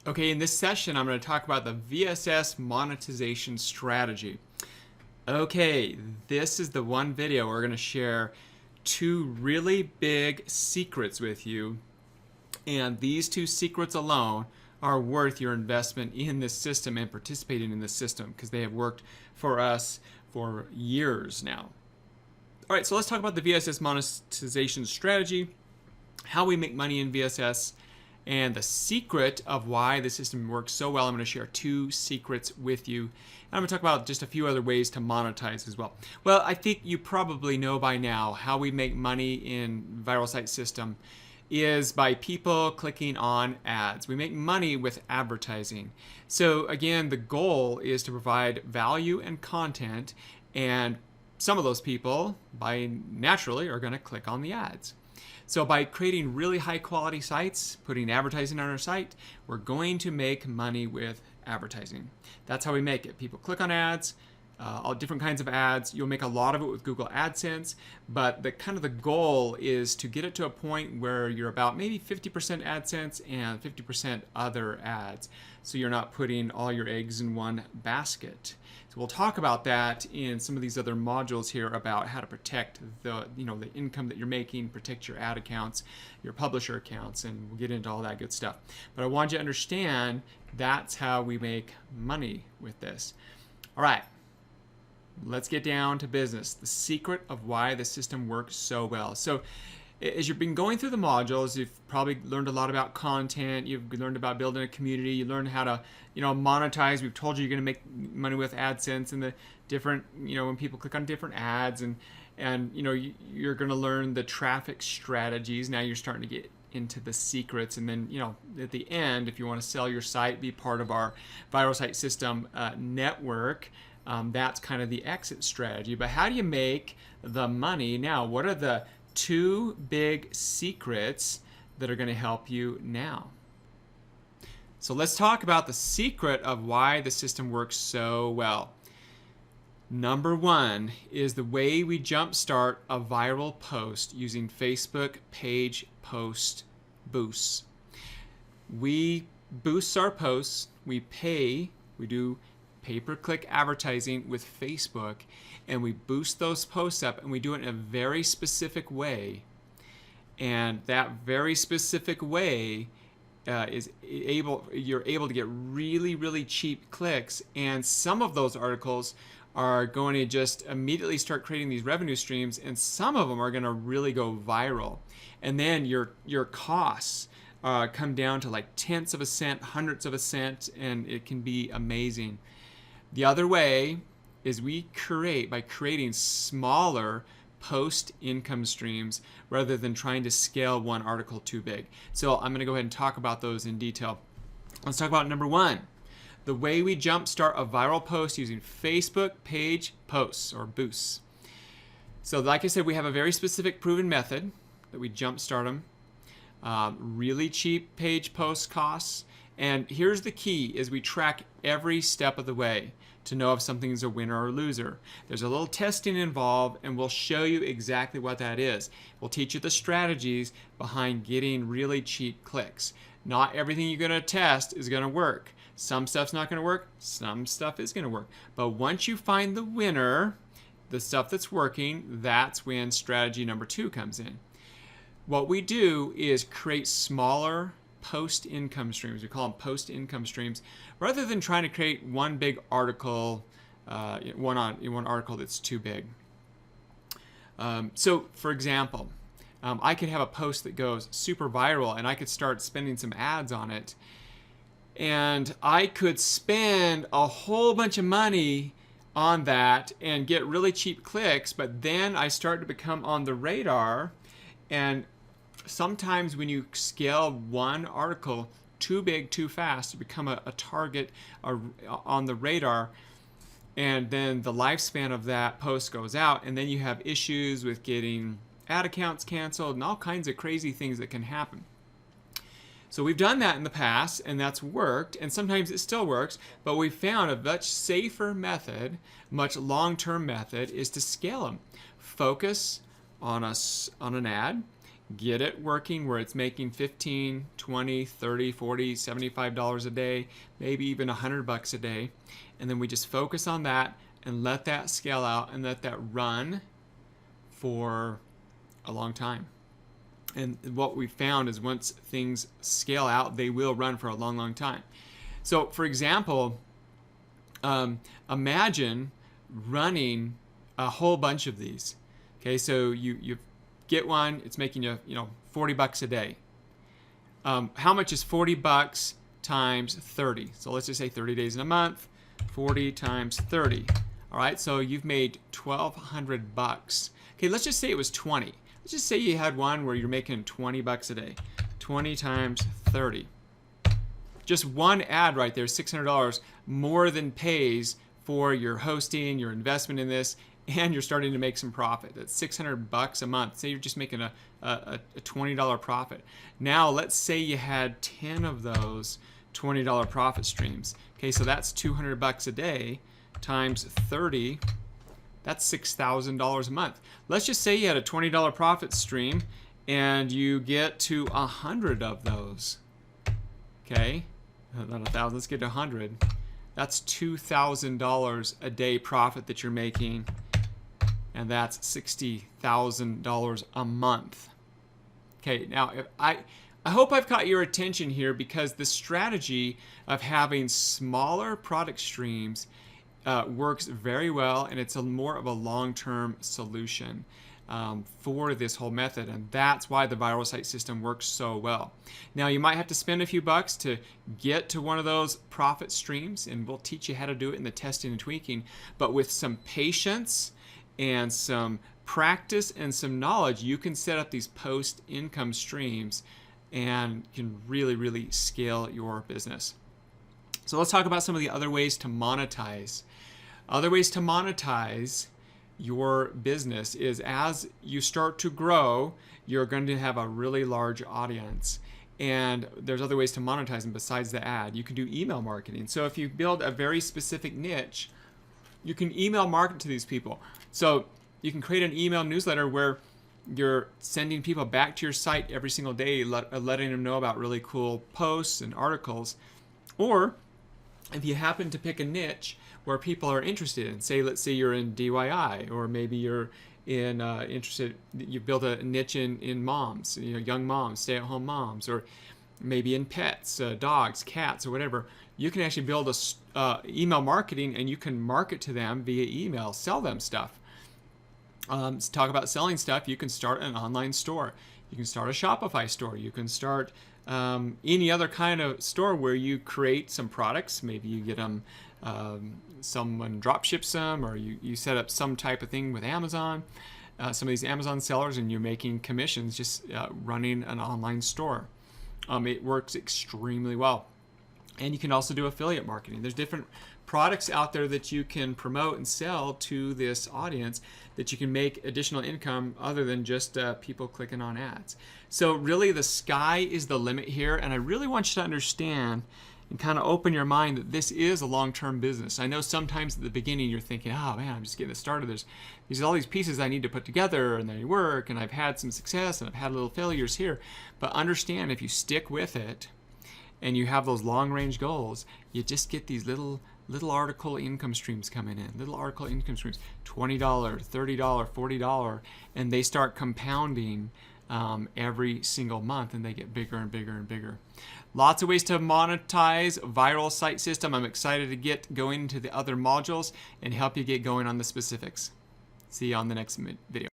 Okay, in this session, I'm going to talk about the VSS monetization strategy. Okay, this is the one video where we're going to share two really big secrets with you. And these two secrets alone are worth your investment in this system and participating in this system because they have worked for us for years now. All right, so let's talk about the VSS monetization strategy, how we make money in VSS, and the secret of why the system works so well. I'm going to share two secrets with you. And I'm going to talk about just a few other ways to monetize as well. Well, I think you probably know by now how we make money in viral site system is by people clicking on ads. We make money with advertising. So again, the goal is to provide value and content, and some of those people, by naturally, are going to click on the ads. So by creating really high quality sites, putting advertising on our site, we're going to make money with advertising. That's how we make it. People click on ads, all different kinds of ads. You'll make a lot of it with Google AdSense, but the goal is to get it to a point where you're about maybe 50% AdSense and 50% other ads. So you're not putting all your eggs in one basket. So we'll talk about that in some of these other modules here about how to protect the income that you're making, protect your ad accounts, your publisher accounts, and we'll get into all that good stuff. But I want you to understand that's how we make money with this. All right. Let's get down to business. The secret of why the system works so well. So as you've been going through the modules, you've probably learned a lot about content. You've learned about building a community. You learned how to, monetize. We've told you you're going to make money with AdSense and the different, when people click on different ads, and you're going to learn the traffic strategies. Now you're starting to get into the secrets, and then at the end, if you want to sell your site, be part of our viral site system network. That's kind of the exit strategy. But how do you make the money now? What are the two big secrets that are going to help you now? So let's talk about the secret of why the system works so well. Number one is the way we jumpstart a viral post using Facebook page post boosts. We boost our posts, we do pay-per-click advertising with Facebook, and we boost those posts up, and we do it in a very specific way. And that very specific way you're able to get really, really cheap clicks, and some of those articles are going to just immediately start creating these revenue streams, and some of them are going to really go viral. And then your costs come down to like tenths of a cent, hundredths of a cent, and it can be amazing. The other way is by creating smaller post income streams rather than trying to scale one article too big. So I'm going to go ahead and talk about those in detail. Let's talk about number one, the way we jumpstart a viral post using Facebook page posts or boosts. So like I said, we have a very specific proven method that we jumpstart them. Really cheap page post costs. And here's the key, is we track every step of the way to know if something is a winner or loser. There's a little testing involved, and we'll show you exactly what that is. We'll teach you the strategies behind getting really cheap clicks. Not everything you're going to test is going to work. Some stuff's not going to work, some stuff is going to work. But once you find the winner, the stuff that's working, that's when strategy number two comes in. What we do is create smaller post income streams. We call them post income streams, rather than trying to create one big article, one article that's too big. So for example, I could have a post that goes super viral, and I could start spending some ads on it, and I could spend a whole bunch of money on that and get really cheap clicks, but then I start to become on the radar. And sometimes when you scale one article too big, too fast, you become a target on the radar, and then the lifespan of that post goes out, and then you have issues with getting ad accounts canceled and all kinds of crazy things that can happen. So we've done that in the past, and that's worked, and sometimes it still works, but we found a much safer method, much long-term method, is to scale them. Focus on an ad, get it working where it's making $15, $20, $30, $40, $75 a day, maybe even $100 a day. And then we just focus on that and let that scale out and let that run for a long time. And what we found is once things scale out, they will run for a long, long time. So for example, imagine running a whole bunch of these. Okay, so you get one, it's making you $40 a day. How much is $40 times 30? So let's just say 30 days in a month, 40 times 30. All right, so you've made $1,200. Okay, let's just say it was 20. Let's just say you had one where you're making $20 a day. 20 times 30. Just one ad right there, $600, more than pays for your hosting, your investment in this, and you're starting to make some profit. That's $600 a month. Say you're just making a $20 profit. Now let's say you had 10 of those $20 profit streams. Okay, so that's $200 a day times 30. That's $6,000 a month. Let's just say you had a $20 profit stream and you get to 100 of those. Okay, not 1,000, let's get to 100. That's $2,000 a day profit that you're making, and that's $60,000 a month. Okay, now I hope I've caught your attention here, because the strategy of having smaller product streams works very well, and it's more of a long-term solution for this whole method, and that's why the viral site system works so well. Now you might have to spend a few bucks to get to one of those profit streams, and we'll teach you how to do it in the testing and tweaking, but with some patience and some practice and some knowledge, you can set up these post income streams and can really scale your business. So let's talk about some of the other ways to monetize. Other ways to monetize your business is, as you start to grow, you're going to have a really large audience. And there's other ways to monetize them besides the ad. You can do email marketing. So if you build a very specific niche, you can email market to these people. So you can create an email newsletter where you're sending people back to your site every single day, letting them know about really cool posts and articles. Or if you happen to pick a niche where people are interested in, say, let's say you're in DIY, or maybe you're in you build a niche in moms, young moms, stay-at-home moms, or maybe in pets, dogs, cats, or whatever. You can actually build a email marketing, and you can market to them via email, sell them stuff. Let's talk about selling stuff. You can start an online store. You can start a Shopify store. You can start any other kind of store where you create some products. Maybe you get them, someone drop ships them, or you set up some type of thing with Amazon, some of these Amazon sellers, and you're making commissions just running an online store. It works extremely well. And you can also do affiliate marketing. There's different products out there that you can promote and sell to this audience that you can make additional income other than just people clicking on ads. So really the sky is the limit here, and I really want you to understand and kind of open your mind that this is a long-term business. I know sometimes at the beginning you're thinking, oh man, I'm just getting started. There's all these pieces I need to put together, and they work, and I've had some success and I've had little failures here. But understand, if you stick with it and you have those long-range goals, you just get these little article income streams coming in, little article income streams, $20, $30, $40, and they start compounding every single month, and they get bigger and bigger and bigger. Lots of ways to monetize viral site system. I'm excited to get going into the other modules and help you get going on the specifics. See you on the next video.